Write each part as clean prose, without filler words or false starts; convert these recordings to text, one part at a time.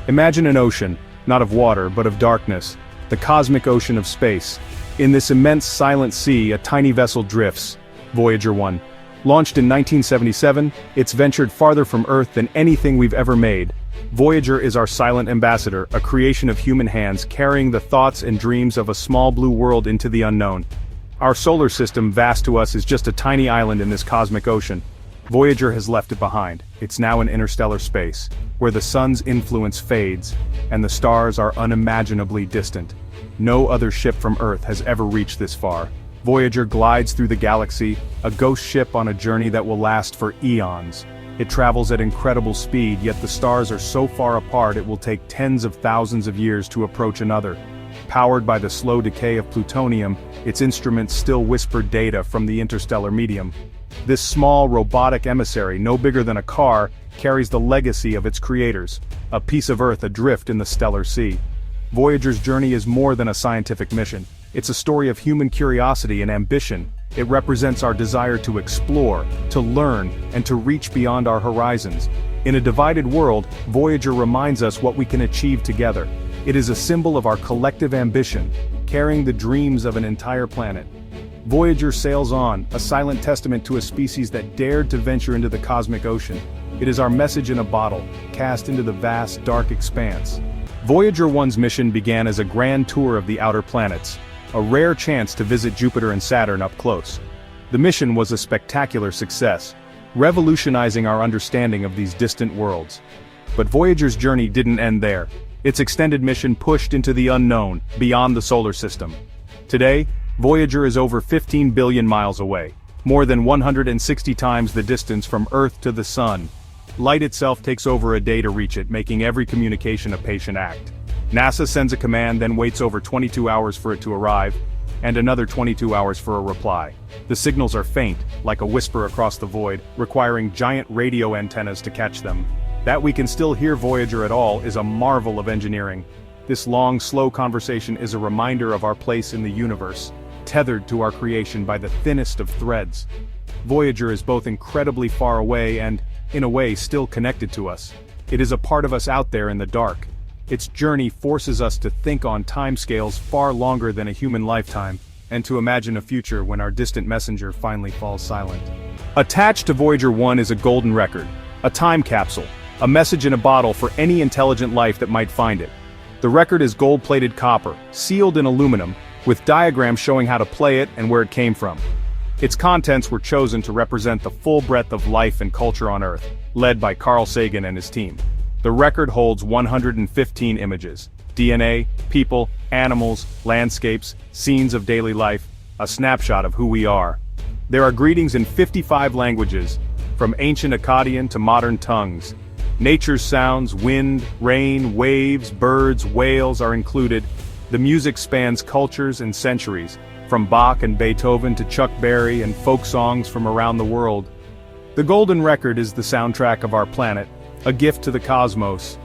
Imagine an ocean, not of water but of darkness, the cosmic ocean of space. In this immense silent sea, a tiny vessel drifts, Voyager 1. Launched in 1977, it's ventured farther from Earth than anything we've ever made. Voyager is our silent ambassador, a creation of human hands carrying the thoughts and dreams of a small blue world into the unknown. Our solar system, vast to us, is just a tiny island in this cosmic ocean. Voyager has left it behind. It's now in interstellar space, where the sun's influence fades, and the stars are unimaginably distant. No other ship from Earth has ever reached this far. Voyager glides through the galaxy, a ghost ship on a journey that will last for eons. It travels at incredible speed, yet the stars are so far apart it will take tens of thousands of years to approach another. Powered by the slow decay of plutonium, its instruments still whisper data from the interstellar medium. This small robotic emissary, no bigger than a car, carries the legacy of its creators, a piece of Earth adrift in the stellar sea. Voyager's journey is more than a scientific mission. It's a story of human curiosity and ambition. It represents our desire to explore, to learn, and to reach beyond our horizons. In a divided world, Voyager reminds us what we can achieve together. It is a symbol of our collective ambition, carrying the dreams of an entire planet. Voyager sails on, a silent testament to a species that dared to venture into the cosmic ocean. It is our message in a bottle, cast into the vast, dark expanse. Voyager 1's mission began as a grand tour of the outer planets, a rare chance to visit Jupiter and Saturn up close. The mission was a spectacular success, revolutionizing our understanding of these distant worlds. But Voyager's journey didn't end there. Its extended mission pushed into the unknown, beyond the solar system. Today, Voyager is over 15 billion miles away, more than 160 times the distance from Earth to the Sun. Light itself takes over a day to reach it, making every communication a patient act. NASA sends a command, then waits over 22 hours for it to arrive, and another 22 hours for a reply. The signals are faint, like a whisper across the void, requiring giant radio antennas to catch them. That we can still hear Voyager at all is a marvel of engineering. This long, slow conversation is a reminder of our place in the universe, tethered to our creation by the thinnest of threads. Voyager is both incredibly far away and, in a way, still connected to us. It is a part of us out there in the dark. Its journey forces us to think on timescales far longer than a human lifetime, and to imagine a future when our distant messenger finally falls silent. Attached to Voyager 1 is a golden record, a time capsule, a message in a bottle for any intelligent life that might find it. The record is gold-plated copper, sealed in aluminum, with diagrams showing how to play it and where it came from. Its contents were chosen to represent the full breadth of life and culture on Earth, led by Carl Sagan and his team. The record holds 115 images: DNA, people, animals, landscapes, scenes of daily life, a snapshot of who we are. There are greetings in 55 languages, from ancient Akkadian to modern tongues. Nature's sounds, wind, rain, waves, birds, whales are included. The music spans cultures and centuries, from Bach and Beethoven to Chuck Berry and folk songs from around the world. The golden record is the soundtrack of our planet, a gift to the cosmos.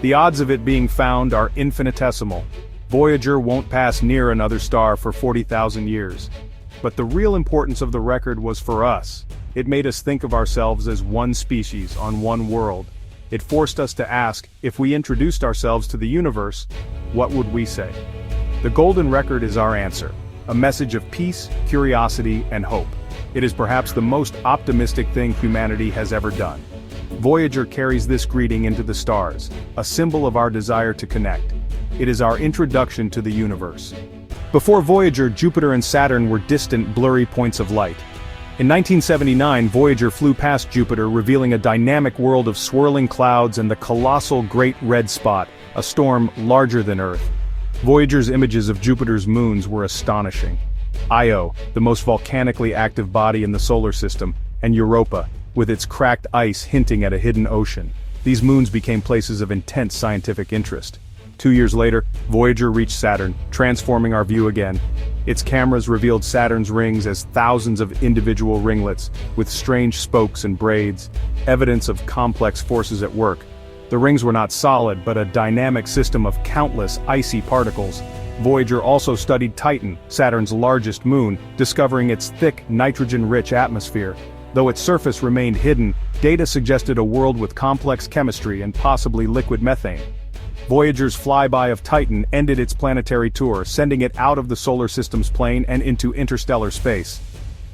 The odds of it being found are infinitesimal. Voyager won't pass near another star for 40,000 years. But the real importance of the record was for us. It made us think of ourselves as one species on one world. It forced us to ask, if we introduced ourselves to the universe, what would we say? The golden record is our answer, a message of peace, curiosity, and hope. It is perhaps the most optimistic thing humanity has ever done. Voyager carries this greeting into the stars, a symbol of our desire to connect. It is our introduction to the universe. Before Voyager, Jupiter and Saturn were distant, blurry points of light. In 1979, Voyager flew past Jupiter, revealing a dynamic world of swirling clouds and the colossal Great Red Spot, a storm larger than Earth. Voyager's images of Jupiter's moons were astonishing. Io, the most volcanically active body in the solar system, and Europa, with its cracked ice hinting at a hidden ocean. These moons became places of intense scientific interest. 2 years later, Voyager reached Saturn, transforming our view again. Its cameras revealed Saturn's rings as thousands of individual ringlets, with strange spokes and braids, evidence of complex forces at work. The rings were not solid, but a dynamic system of countless icy particles. Voyager also studied Titan, Saturn's largest moon, discovering its thick, nitrogen-rich atmosphere. Though its surface remained hidden, data suggested a world with complex chemistry and possibly liquid methane. Voyager's flyby of Titan ended its planetary tour, sending it out of the solar system's plane and into interstellar space.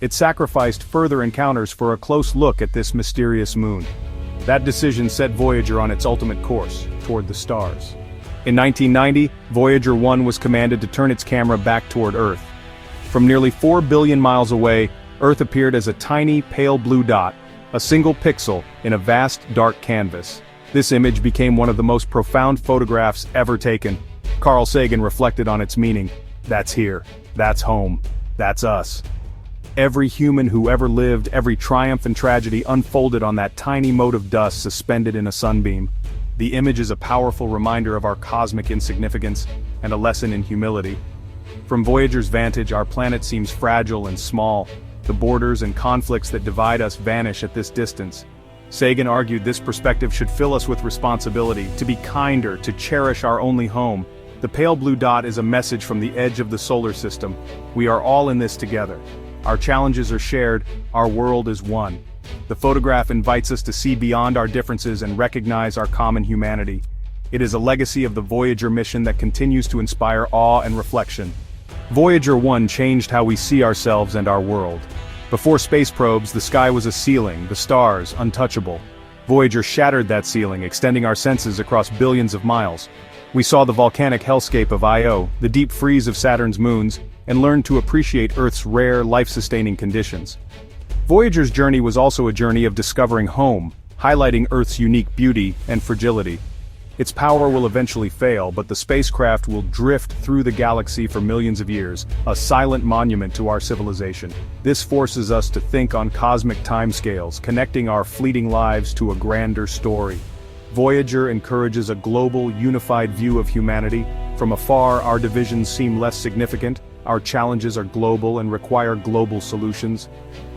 It sacrificed further encounters for a close look at this mysterious moon. That decision set Voyager on its ultimate course, toward the stars. In 1990, Voyager 1 was commanded to turn its camera back toward Earth. From nearly 4 billion miles away, Earth appeared as a tiny, pale blue dot, a single pixel in a vast, dark canvas. This image became one of the most profound photographs ever taken. Carl Sagan reflected on its meaning. That's here. That's home. That's us. Every human who ever lived, every triumph and tragedy unfolded on that tiny mote of dust suspended in a sunbeam. The image is a powerful reminder of our cosmic insignificance and a lesson in humility. From Voyager's vantage, our planet seems fragile and small. The borders and conflicts that divide us vanish at this distance. Sagan argued this perspective should fill us with responsibility, to be kinder, to cherish our only home. The pale blue dot is a message from the edge of the solar system. We are all in this together. Our challenges are shared, our world is one. The photograph invites us to see beyond our differences and recognize our common humanity. It is a legacy of the Voyager mission that continues to inspire awe and reflection. Voyager 1 changed how we see ourselves and our world. Before space probes, the sky was a ceiling, the stars untouchable. Voyager shattered that ceiling, extending our senses across billions of miles. We saw the volcanic hellscape of Io, the deep freeze of Saturn's moons, and learned to appreciate Earth's rare, life-sustaining conditions. Voyager's journey was also a journey of discovering home, highlighting Earth's unique beauty and fragility. Its power will eventually fail, but the spacecraft will drift through the galaxy for millions of years, a silent monument to our civilization. This forces us to think on cosmic timescales, connecting our fleeting lives to a grander story. Voyager encourages a global, unified view of humanity. From afar, our divisions seem less significant. Our challenges are global and require global solutions.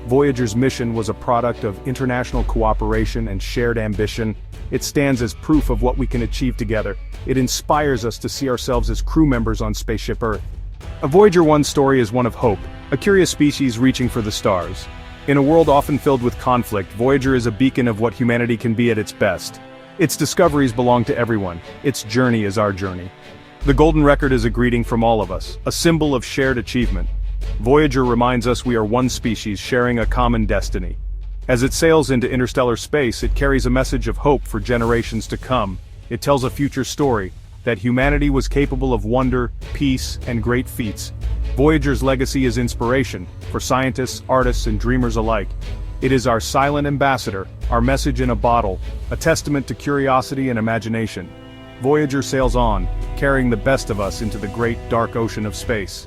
Voyager's mission was a product of international cooperation and shared ambition. It stands as proof of what we can achieve together. It inspires us to see ourselves as crew members on Spaceship Earth. A Voyager 1 story is one of hope, a curious species reaching for the stars. In a world often filled with conflict, Voyager is a beacon of what humanity can be at its best. Its discoveries belong to everyone. Its journey is our journey. The golden record is a greeting from all of us, a symbol of shared achievement. Voyager reminds us we are one species sharing a common destiny. As it sails into interstellar space, it carries a message of hope for generations to come. It tells a future story, that humanity was capable of wonder, peace, and great feats. Voyager's legacy is inspiration, for scientists, artists, and dreamers alike. It is our silent ambassador, our message in a bottle, a testament to curiosity and imagination. Voyager sails on, carrying the best of us into the great dark ocean of space.